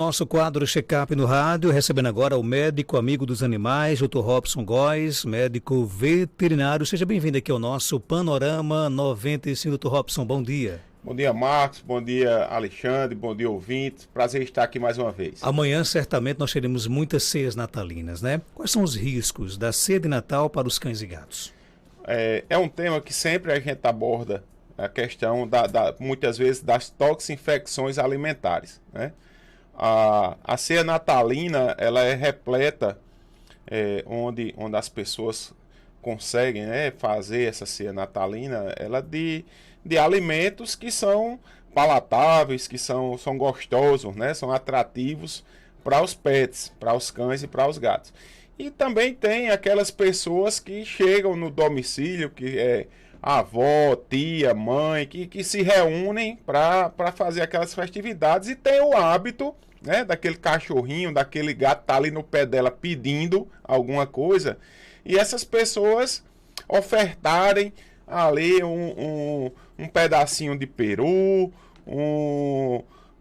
Nosso quadro Check-up no rádio, recebendo agora o médico amigo dos animais, Dr. Robson Góes, médico veterinário. Seja bem-vindo aqui ao nosso Panorama 95. Dr. Robson, bom dia. Bom dia, Marcos. Bom dia, Alexandre. Bom dia, ouvintes. Prazer estar aqui mais uma vez. Amanhã, certamente, nós teremos muitas ceias natalinas, né? Quais são os riscos da ceia de Natal para os cães e gatos? É um tema que sempre a gente aborda, a questão, muitas vezes, das toxinfecções alimentares, né? A ceia natalina, ela é repleta, onde as pessoas conseguem, né, fazer essa ceia natalina, ela de alimentos que são palatáveis, que são gostosos, né, são atrativos para os pets, para os cães e para os gatos. E também tem aquelas pessoas que chegam no domicílio, que é avó, tia, mãe, que se reúnem para fazer aquelas festividades e tem o hábito, né, daquele cachorrinho, daquele gato tá ali no pé dela pedindo alguma coisa, e essas pessoas ofertarem ali um pedacinho de peru,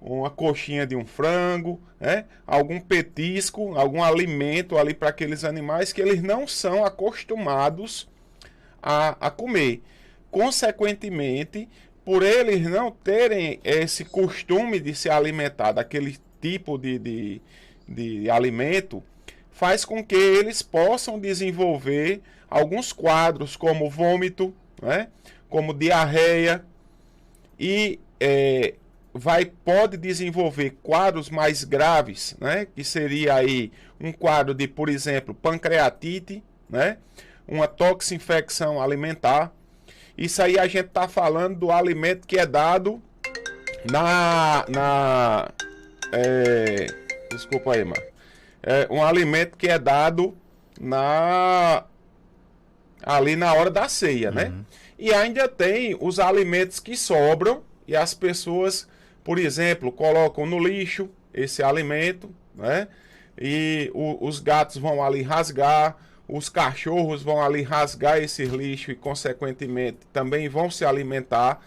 uma coxinha de um frango, né, algum petisco, algum alimento ali para aqueles animais que eles não são acostumados a comer. Consequentemente, por eles não terem esse costume de se alimentar daquele tipo de alimento, faz com que eles possam desenvolver alguns quadros como vômito, né, como diarreia, e pode desenvolver quadros mais graves, né, que seria aí um quadro de, por exemplo, pancreatite, né, uma toxinfecção alimentar. Isso aí a gente está falando do alimento que é dado desculpa aí, mano. Um alimento que é dado ali na hora da ceia, né? E ainda tem os alimentos que sobram e as pessoas, por exemplo, colocam no lixo esse alimento, né? E os gatos vão ali rasgar, os cachorros vão ali rasgar esse lixo e, consequentemente, também vão se alimentar,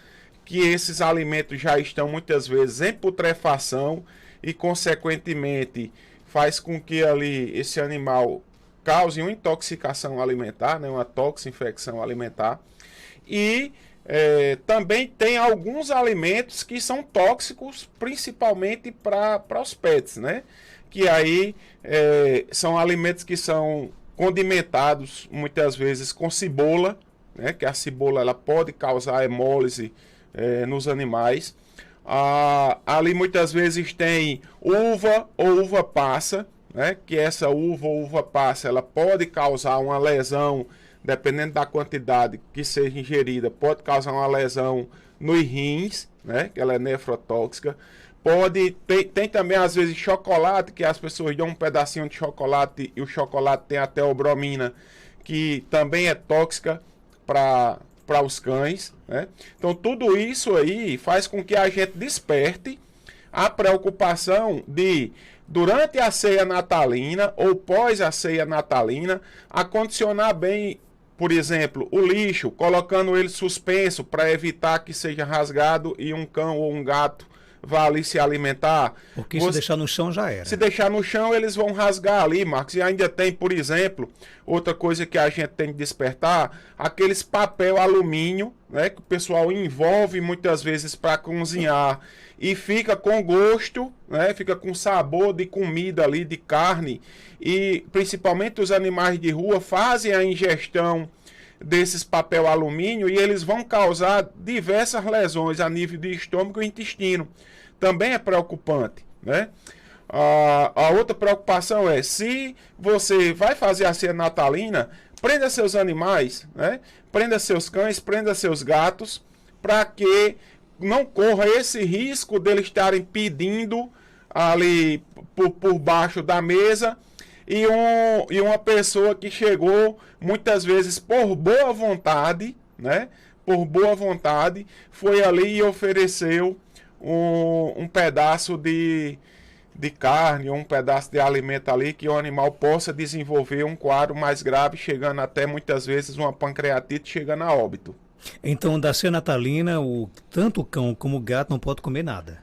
que esses alimentos já estão muitas vezes em putrefação e, consequentemente, faz com que ali esse animal cause uma intoxicação alimentar, né, uma toxinfecção alimentar. E também tem alguns alimentos que são tóxicos, principalmente para os pets, né? Que aí são alimentos que são condimentados muitas vezes com cebola, né? Que a cebola ela pode causar hemólise nos animais. Ali muitas vezes tem uva ou uva passa, né? Que essa uva ou uva passa ela pode causar uma lesão, dependendo da quantidade que seja ingerida, pode causar uma lesão nos rins, né? Que ela é nefrotóxica. Tem também às vezes chocolate, que as pessoas dão um pedacinho de chocolate e o chocolate tem até bromina, que também é tóxica para os cães, né? Então tudo isso aí faz com que a gente desperte a preocupação de, durante a ceia natalina ou pós a ceia natalina, acondicionar bem, por exemplo, o lixo, colocando ele suspenso para evitar que seja rasgado e um cão ou um gato vá ali se alimentar. Porque se deixar no chão já era. Se deixar no chão, eles vão rasgar ali, Marcos. E ainda tem, por exemplo, outra coisa que a gente tem que despertar, aqueles papel alumínio, né, que o pessoal envolve muitas vezes para cozinhar e fica com gosto, né, fica com sabor de comida ali, de carne. E principalmente os animais de rua fazem a ingestão desses papel alumínio e eles vão causar diversas lesões a nível de estômago e intestino. Também é preocupante, né? A outra preocupação é, se você vai fazer a ceia natalina, prenda seus animais, né? Prenda seus cães, prenda seus gatos, para que não corra esse risco deles estarem pedindo ali por baixo da mesa, e uma pessoa que chegou muitas vezes por boa vontade, né? Por boa vontade, foi ali e ofereceu um pedaço de carne, um pedaço de alimento ali, que o animal possa desenvolver um quadro mais grave, chegando até muitas vezes uma pancreatite, chegando a óbito. Então, da ceia natalina, tanto o cão como o gato não pode comer nada?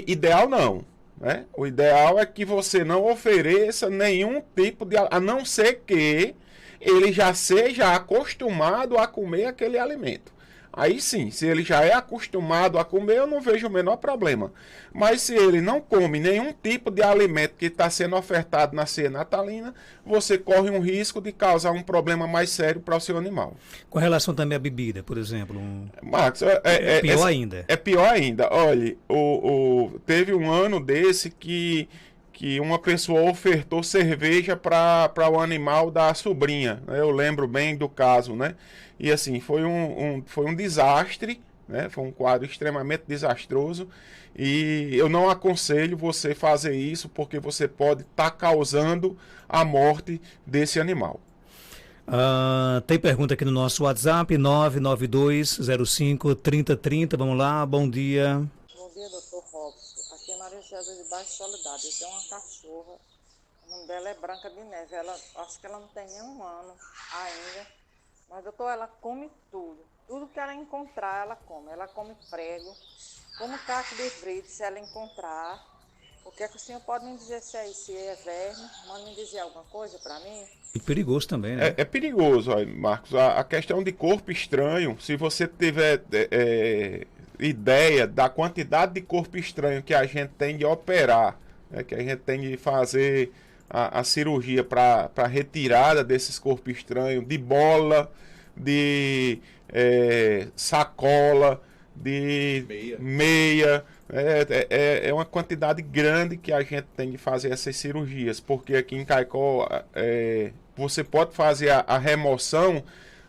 Ideal não. né? O ideal é que você não ofereça nenhum tipo de... A não ser que ele já seja acostumado a comer aquele alimento. Aí sim, se ele já é acostumado a comer, eu não vejo o menor problema. Mas se ele não come nenhum tipo de alimento que está sendo ofertado na ceia natalina, você corre um risco de causar um problema mais sério para o seu animal. Com relação também à bebida, por exemplo. Marcos, É pior ainda. É pior ainda. Olha, teve um ano desse que uma pessoa ofertou cerveja para o animal da sobrinha, né? Eu lembro bem do caso, né? E assim, foi um desastre, né? Foi um quadro extremamente desastroso. E eu não aconselho você fazer isso, porque você pode estar causando a morte desse animal. Tem pergunta aqui no nosso WhatsApp, 992053030. Vamos lá, bom dia. Bom dia, doutor Robson. Aqui é Maria César de Baixo Soledade. Eu tenho uma cachorra, o nome dela é Branca de Neve. Acho que ela não tem nem um ano ainda. Mas, doutor, ela come tudo. Tudo que ela encontrar, ela come. Ela come prego, come caco de frito, se ela encontrar. O que é que o senhor pode me dizer se é verme? Manda me dizer alguma coisa para mim? E perigoso também, né? É perigoso, ó, Marcos. A questão de corpo estranho, se você tiver ideia da quantidade de corpo estranho que a gente tem de operar, né, que a gente tem de fazer a cirurgia para retirada desses corpos estranhos, de bola, de sacola, de meia. É uma quantidade grande que a gente tem de fazer essas cirurgias, porque aqui em Caicó você pode fazer a remoção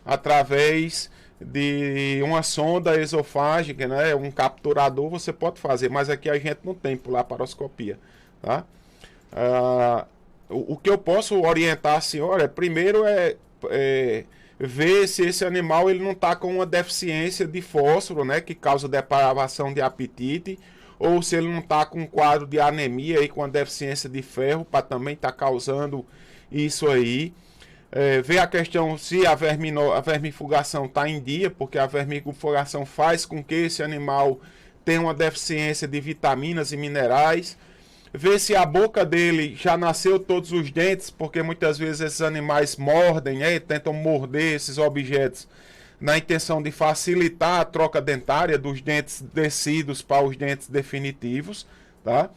através de uma sonda esofágica, né? Um capturador você pode fazer, mas aqui a gente não tem por laparoscopia, tá? O que eu posso orientar a senhora primeiro ver se esse animal ele não está com uma deficiência de fósforo, né, que causa depravação de apetite, ou se ele não está com um quadro de anemia e com uma deficiência de ferro, para também estar causando isso aí. Ver a questão se a vermifugação está em dia, porque a vermifugação faz com que esse animal tenha uma deficiência de vitaminas e minerais. Ver se a boca dele já nasceu todos os dentes, porque muitas vezes esses animais mordem, tentam morder esses objetos na intenção de facilitar a troca dentária dos dentes descidos para os dentes definitivos, tá?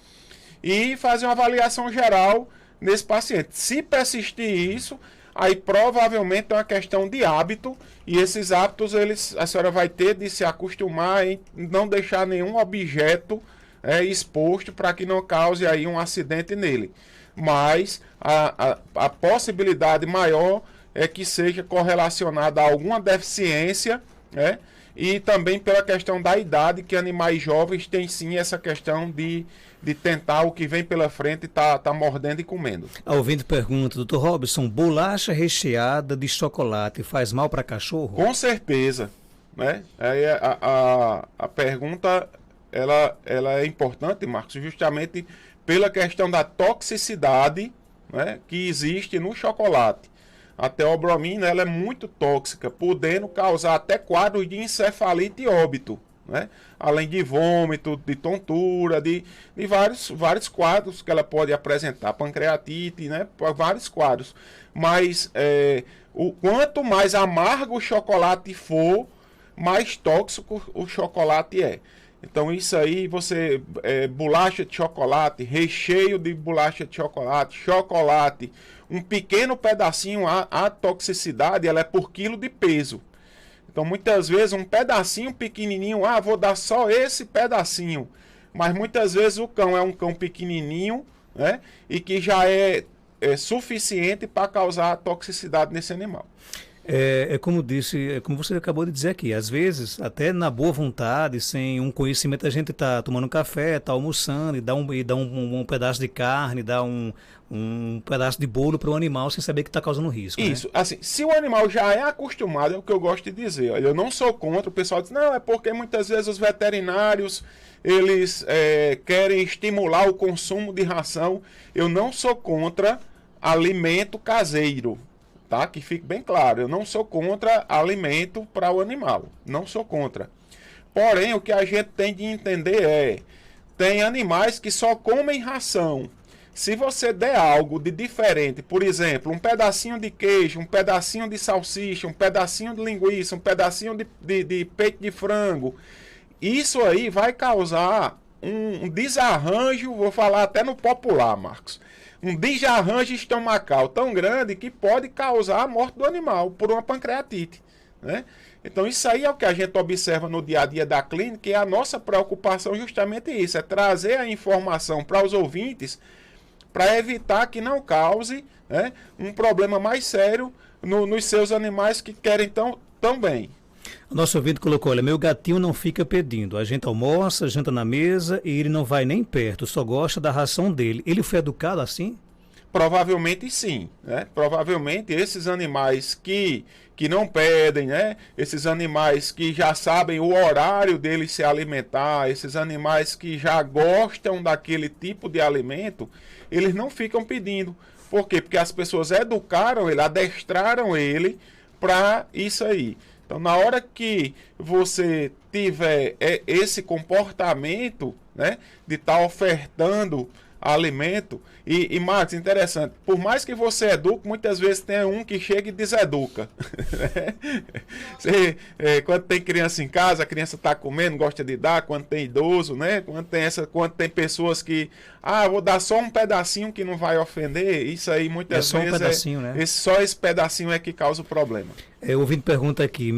E fazer uma avaliação geral nesse paciente. Se persistir isso, aí provavelmente é uma questão de hábito, e esses hábitos a senhora vai ter de se acostumar em não deixar nenhum objeto exposto para que não cause aí um acidente nele. Mas a possibilidade maior é que seja correlacionada a alguma deficiência, né? E também pela questão da idade, que animais jovens têm sim essa questão de tentar o que vem pela frente e tá mordendo e comendo. A ouvinte pergunta, doutor Robson, bolacha recheada de chocolate faz mal para cachorro? Com certeza, né? Aí a pergunta ela é importante, Marcos, justamente pela questão da toxicidade, né, que existe no chocolate. A teobromina ela é muito tóxica, podendo causar até quadros de encefalite e óbito, né? Além de vômito, de tontura, de vários quadros que ela pode apresentar, pancreatite, né? Vários quadros. Mas quanto mais amargo o chocolate for, mais tóxico o chocolate é. Então isso aí, bolacha de chocolate, recheio de bolacha de chocolate, chocolate, um pequeno pedacinho, a toxicidade ela é por quilo de peso. Então muitas vezes um pedacinho pequenininho, vou dar só esse pedacinho. Mas muitas vezes o cão é um cão pequenininho, né, e que já é suficiente para causar toxicidade nesse animal. Como você acabou de dizer aqui, às vezes, até na boa vontade, sem um conhecimento, a gente está tomando café, está almoçando e dá um pedaço de carne, dá um pedaço de bolo para o animal sem saber que está causando risco. Isso, né? Assim, se o animal já é acostumado, é o que eu gosto de dizer. Olha, eu não sou contra, o pessoal diz, não, é porque muitas vezes os veterinários, eles querem estimular o consumo de ração. Eu não sou contra alimento caseiro. Tá? Que fique bem claro, eu não sou contra alimento para o animal, não sou contra. Porém, o que a gente tem de entender tem animais que só comem ração. Se você der algo de diferente, por exemplo, um pedacinho de queijo, um pedacinho de salsicha, um pedacinho de linguiça, um pedacinho de peito de frango, isso aí vai causar um desarranjo, vou falar até no popular, Marcos, um desarranjo estomacal tão grande que pode causar a morte do animal por uma pancreatite, né? Então isso aí é o que a gente observa no dia a dia da clínica, e a nossa preocupação justamente isso, é trazer a informação para os ouvintes para evitar que não cause, né, um problema mais sério nos seus animais que querem tão bem. O nosso ouvinte colocou, olha, meu gatinho não fica pedindo. A gente almoça, janta na mesa e ele não vai nem perto, só gosta da ração dele. Ele foi educado assim? Provavelmente sim, né? Provavelmente esses animais que não pedem, né? Esses animais que já sabem o horário deles se alimentar, esses animais que já gostam daquele tipo de alimento, eles não ficam pedindo. Por quê? Porque as pessoas educaram ele, adestraram ele para isso aí. Então, na hora que você tiver esse comportamento, né, de estar ofertando alimento, e Marcos, interessante, por mais que você eduque, muitas vezes tem um que chega e deseduca. Quando tem criança em casa, a criança está comendo, gosta de dar, quando tem idoso, né? Quando tem pessoas que, vou dar só um pedacinho que não vai ofender, isso aí muitas só vezes um pedacinho, né? Só esse pedacinho é que causa o problema. O ouvinte pergunta aqui,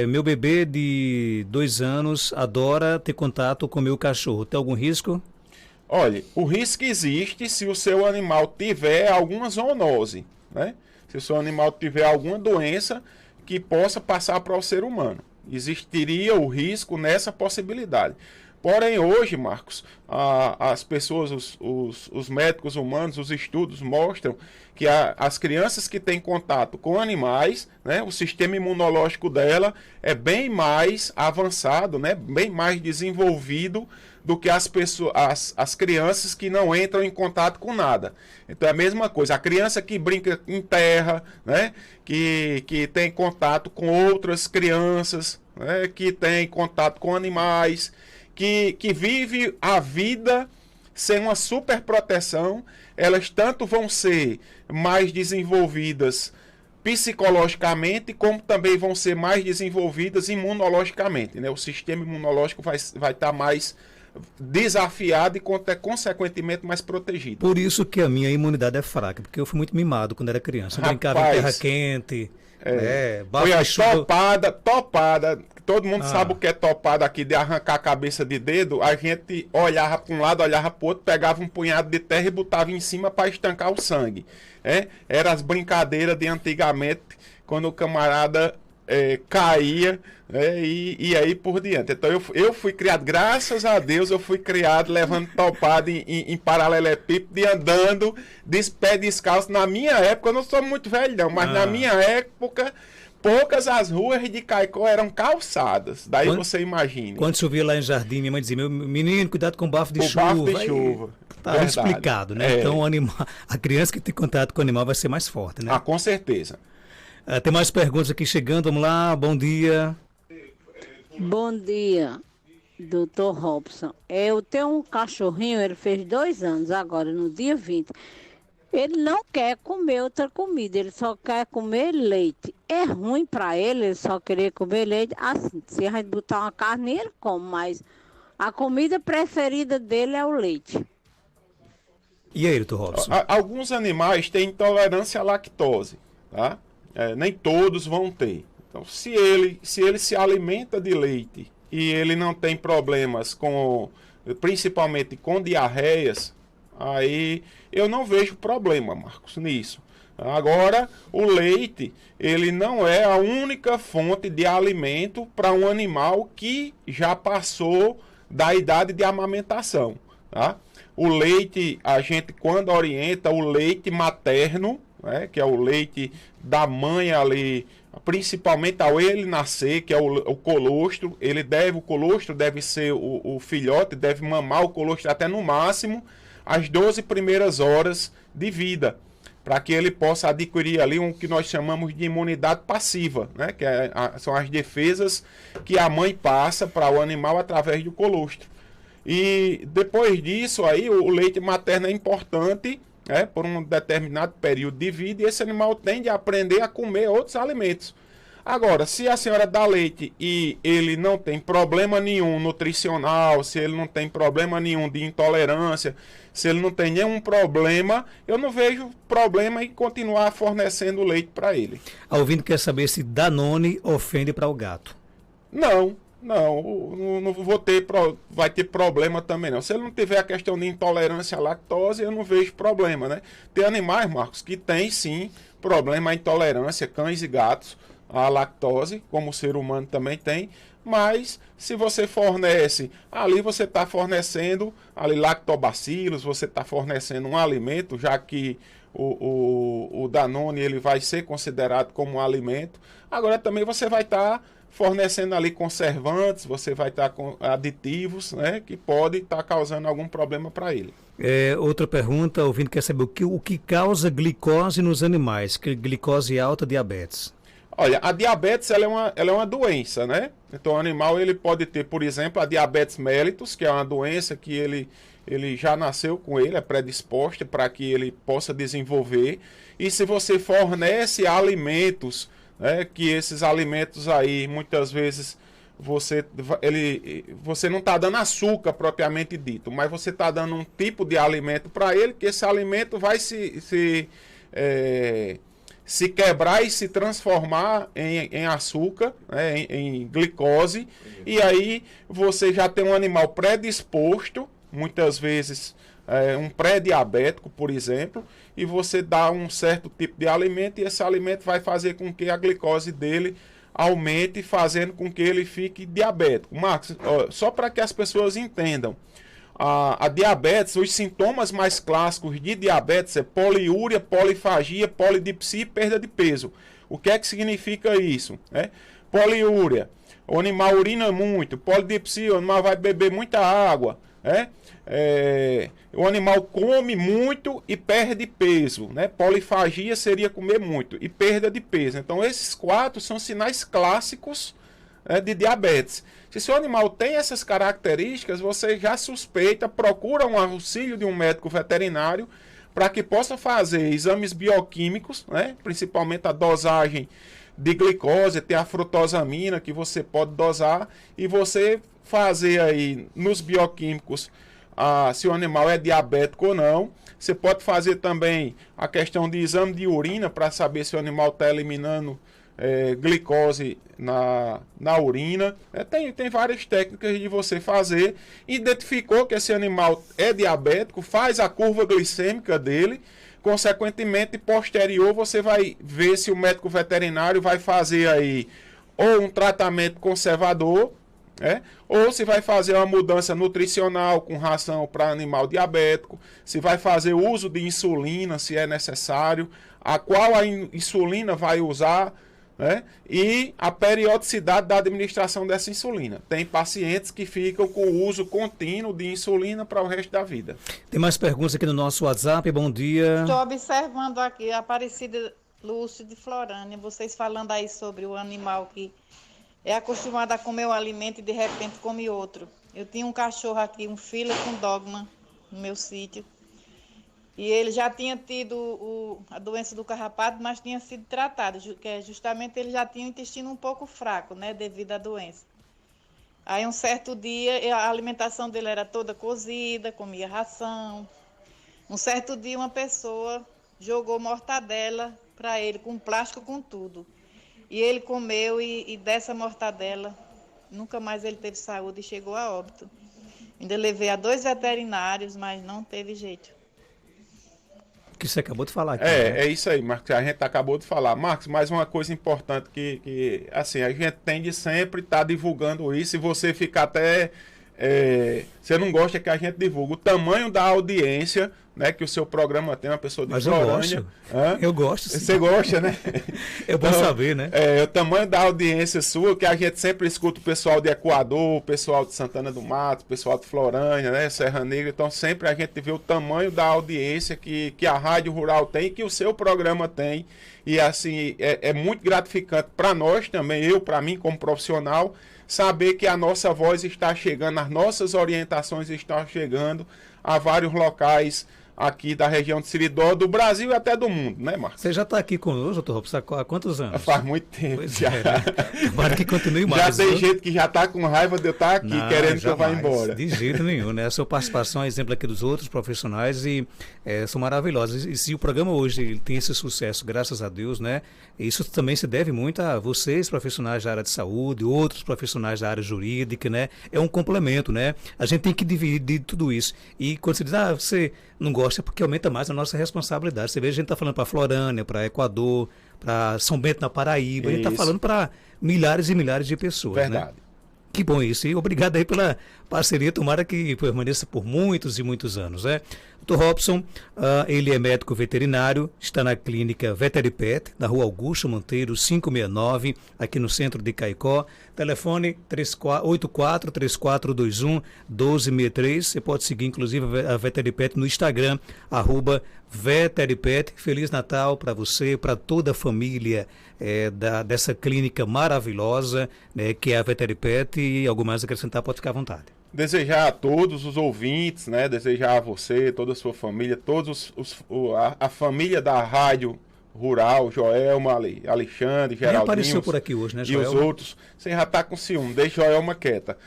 meu bebê de 2 anos adora ter contato com meu cachorro, tem algum risco? Olha, o risco existe se o seu animal tiver alguma zoonose, né? Se o seu animal tiver alguma doença que possa passar para o ser humano. Existiria o risco nessa possibilidade. Porém, hoje, Marcos, as pessoas, os médicos humanos, os estudos mostram que as crianças que têm contato com animais, né, o sistema imunológico dela é bem mais avançado, né, bem mais desenvolvido do que as crianças que não entram em contato com nada. Então é a mesma coisa, a criança que brinca em terra, né, que tem contato com outras crianças, né, que tem contato com animais, que vive a vida sem uma super proteção, elas tanto vão ser mais desenvolvidas psicologicamente, como também vão ser mais desenvolvidas imunologicamente, né? O sistema imunológico vai estar mais desafiado e, consequentemente, mais protegido. Por isso que a minha imunidade é fraca, porque eu fui muito mimado quando era criança. Eu brincava em terra quente, foi a topada. Todo mundo sabe o que é topada aqui, de arrancar a cabeça de dedo. A gente olhava para um lado, olhava para o outro, pegava um punhado de terra e botava em cima para estancar o sangue. Eram as brincadeiras de antigamente, quando o camarada caía, e aí por diante. Então eu fui criado, graças a Deus, eu fui criado levando topada em paralelepípedo e andando de pé descalço. Na minha época, eu não sou muito velho não, mas na minha época, poucas as ruas de Caicó eram calçadas. Daí você imagina. Quando chovia lá em Jardim, minha mãe dizia, meu menino, cuidado com o bafo de chuva. Bafo de chuva. Tá explicado, né? Então a criança que tem contato com o animal vai ser mais forte, né? Com certeza. Tem mais perguntas aqui chegando, vamos lá, bom dia. Bom dia, doutor Robson. Eu tenho um cachorrinho, ele fez 2 anos agora, no dia 20. Ele não quer comer outra comida, ele só quer comer leite. É ruim para ele só querer comer leite. Assim, se a gente botar uma carne, ele come, mas a comida preferida dele é o leite. E aí, doutor Robson? Alguns animais têm intolerância à lactose, tá? Nem todos vão ter. Então, se ele se alimenta de leite e ele não tem problemas principalmente com diarreias, aí eu não vejo problema, Marcos, nisso. Agora, o leite, ele não é a única fonte de alimento para um animal que já passou da idade de amamentação, tá? O leite, a gente quando orienta o leite materno, né, que é o leite da mãe ali, principalmente ao ele nascer, que é o colostro, o colostro deve ser o filhote, deve mamar o colostro até no máximo as 12 primeiras horas de vida, para que ele possa adquirir ali o que nós chamamos de imunidade passiva, né, que são as defesas que a mãe passa para o animal através do colostro. E depois disso aí, o leite materno é importante, por um determinado período de vida, e esse animal tende a aprender a comer outros alimentos. Agora, se a senhora dá leite e ele não tem problema nenhum nutricional, se ele não tem problema nenhum de intolerância, se ele não tem nenhum problema, eu não vejo problema em continuar fornecendo leite para ele. A ouvinte quer saber se Danone ofende para o gato. Não vou ter, vai ter problema também não. Se ele não tiver a questão de intolerância à lactose, eu não vejo problema, né? Tem animais, Marcos, que tem sim problema à intolerância, cães e gatos, à lactose, como o ser humano também tem, mas se você fornece, ali você está fornecendo ali lactobacilos, você está fornecendo um alimento, já que o Danone ele vai ser considerado como um alimento. Agora também você vai estar fornecendo ali conservantes, você vai estar com aditivos, né, que pode estar causando algum problema para ele. Outra pergunta, o ouvinte quer saber o que causa glicose nos animais, que glicose alta, diabetes. Olha, a diabetes ela é uma doença, né? Então o animal ele pode ter, por exemplo, a diabetes mellitus, que é uma doença que ele já nasceu com ele, é predisposta para que ele possa desenvolver. E se você fornece alimentos, né, que esses alimentos aí, muitas vezes, você não está dando açúcar propriamente dito, mas você está dando um tipo de alimento para ele, que esse alimento vai se quebrar e se transformar em açúcar, né, em glicose, e aí você já tem um animal predisposto, muitas vezes um pré-diabético, por exemplo, e você dá um certo tipo de alimento, e esse alimento vai fazer com que a glicose dele aumente, fazendo com que ele fique diabético. Marcos, só para que as pessoas entendam, a diabetes, os sintomas mais clássicos de diabetes é poliúria, polifagia, polidipsia e perda de peso. O que é que significa isso? Poliúria, o animal urina muito. Polidipsia, o animal vai beber muita água. O animal come muito e perde peso. Polifagia seria comer muito e perda de peso. Então esses 4 são sinais clássicos de diabetes. Se seu animal tem essas características, você já suspeita, procura um auxílio de um médico veterinário para que possa fazer exames bioquímicos, principalmente a dosagem de glicose, tem a frutosamina que você pode dosar, e você fazer aí nos bioquímicos se o animal é diabético ou não. Você pode fazer também a questão de exame de urina para saber se o animal está eliminando glicose na urina. Tem várias técnicas de você fazer. Identificou que esse animal é diabético, faz a curva glicêmica dele. Consequentemente, posterior, você vai ver se o médico veterinário vai fazer aí ou um tratamento conservador, ou se vai fazer uma mudança nutricional com ração para animal diabético, se vai fazer uso de insulina, se é necessário, qual a insulina vai usar, e a periodicidade da administração dessa insulina. Tem pacientes que ficam com o uso contínuo de insulina para o resto da vida. Tem mais perguntas aqui no nosso WhatsApp. Bom dia. Estou observando aqui a Aparecida Lúcia de Florânia, vocês falando aí sobre o animal que é acostumado a comer um alimento e de repente come outro. Eu tinha um cachorro aqui, um fila com dogma, no meu sítio. E ele já tinha tido a doença do carrapato, mas tinha sido tratado, que é justamente ele já tinha o intestino um pouco fraco, devido à doença. Aí um certo dia, a alimentação dele era toda cozida, comia ração. Um certo dia uma pessoa jogou mortadela para ele, com plástico, com tudo. E ele comeu e dessa mortadela, nunca mais ele teve saúde e chegou a óbito. Ainda levei a 2 veterinários, mas não teve jeito. Que você acabou de falar aqui. É isso aí, Marcos, a gente acabou de falar. Marcos, mais uma coisa importante que assim, a gente tem de sempre estar divulgando isso, e você fica até... você não gosta que a gente divulgue o tamanho da audiência, que o seu programa tem, uma pessoa de Florânia. Eu gosto. Sim. Você gosta, né? É bom saber, né? O tamanho da audiência sua, que a gente sempre escuta o pessoal de Equador, o pessoal de Santana do Mato, o pessoal de Florânia, Serra Negra. Então sempre a gente vê o tamanho da audiência que a Rádio Rural tem, que o seu programa tem. E assim, é muito gratificante para nós também, para mim como profissional, saber que a nossa voz está chegando, as nossas orientações estão chegando a vários locais aqui da região de Seridó, do Brasil e até do mundo, né, Marcos? Você já está aqui conosco, doutor Robson, há quantos anos? Faz muito tempo. Pois já. é, né? Tomara que continue mais. Já tem viu? gente que já está com raiva de eu estar aqui, querendo Jamais, que eu vá embora. De jeito nenhum, né? A sua participação é exemplo aqui dos outros profissionais e são maravilhosos. E se o programa hoje ele tem esse sucesso, graças a Deus, né? Isso também se deve muito a vocês, profissionais da área de saúde, outros profissionais da área jurídica, né? É um complemento, né? A gente tem que dividir tudo isso. E quando você diz, você não gosta, é porque aumenta mais a nossa responsabilidade. Você vê, a gente está falando para Florânia, para Equador, para São Bento na Paraíba, a gente está falando para milhares e milhares de pessoas. Verdade. Né? Que bom isso. E obrigado aí pela parceria, tomara que permaneça por muitos e muitos anos. Né? Dr. Robson, ele é médico veterinário, está na clínica Veteripet, na rua Augusto Monteiro, 569, aqui no centro de Caicó. Telefone 84-3421-1263. Você pode seguir, inclusive, a Veteripet no Instagram, @Veteripet. Feliz Natal para você, para toda a família dessa clínica maravilhosa, né, que é a Veteripet. E algo mais a acrescentar, pode ficar à vontade. Desejar a todos os ouvintes, né? Desejar a você, toda a sua família, a família da Rádio Rural, Joelma, Alexandre, Geraldinho. Apareceu por aqui hoje, né, Joelma? E os outros. Você já está com ciúme, deixa Joelma quieta.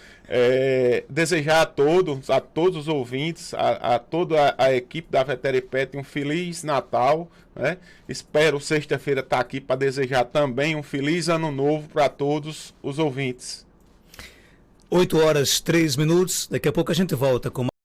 Desejar a todos os ouvintes, a toda a equipe da Veteripet um Feliz Natal, né? Espero sexta-feira estar aqui para desejar também um Feliz Ano Novo para todos os ouvintes. 8h03. Daqui a pouco a gente volta com